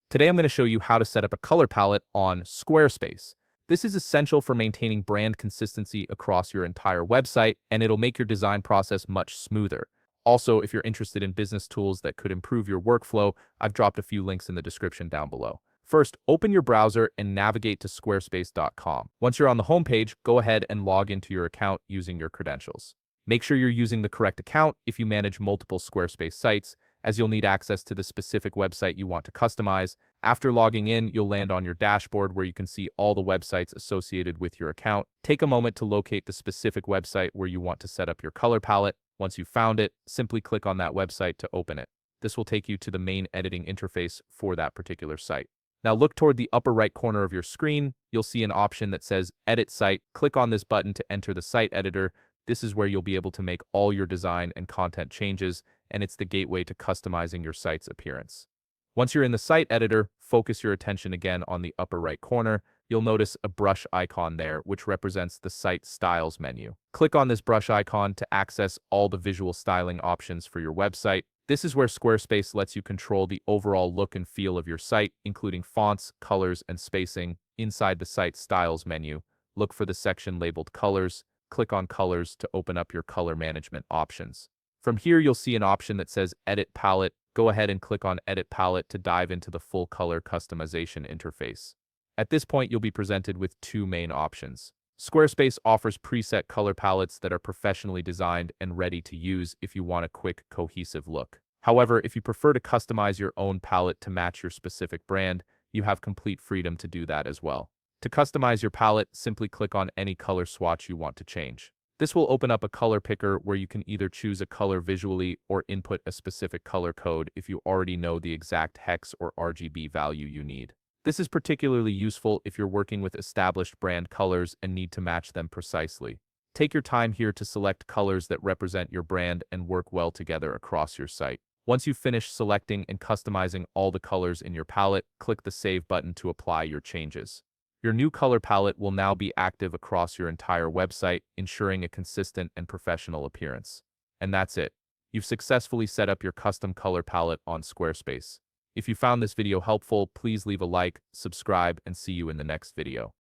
Today I'm going to show you how to set up a color palette on Squarespace. This is essential for maintaining brand consistency across your entire website, and it'll make your design process much smoother. Also, if you're interested in business tools that could improve your workflow, I've dropped a few links in the description down below. First, open your browser and navigate to squarespace.com. Once you're on the homepage, go ahead and log into your account using your credentials. Make sure you're using the correct account if you manage multiple Squarespace sites, as you'll need access to the specific website you want to customize. After logging in, you'll land on your dashboard where you can see all the websites associated with your account. Take a moment to locate the specific website where you want to set up your color palette. Once you've found it, simply click on that website to open it. This will take you to the main editing interface for that particular site. Now look toward the upper right corner of your screen. You'll see an option that says Edit Site. Click on this button to enter the site editor. This is where you'll be able to make all your design and content changes, and it's the gateway to customizing your site's appearance. Once you're in the site editor, focus your attention again on the upper right corner. You'll notice a brush icon there, which represents the Site Styles menu. Click on this brush icon to access all the visual styling options for your website. This is where Squarespace lets you control the overall look and feel of your site, including fonts, colors, and spacing. Inside the Site Styles menu, look for the section labeled Colors. Click on Colors to open up your color management options. From here, you'll see an option that says Edit Palette. Go ahead and click on Edit Palette to dive into the full color customization interface. At this point, you'll be presented with two main options. Squarespace offers preset color palettes that are professionally designed and ready to use if you want a quick, cohesive look. However, if you prefer to customize your own palette to match your specific brand, you have complete freedom to do that as well. To customize your palette, simply click on any color swatch you want to change. This will open up a color picker where you can either choose a color visually or input a specific color code if you already know the exact hex or RGB value you need. This is particularly useful if you're working with established brand colors and need to match them precisely. Take your time here to select colors that represent your brand and work well together across your site. Once you've finished selecting and customizing all the colors in your palette, click the Save button to apply your changes. Your new color palette will now be active across your entire website, ensuring a consistent and professional appearance. And that's it. You've successfully set up your custom color palette on Squarespace. If you found this video helpful, please leave a like, subscribe, and see you in the next video.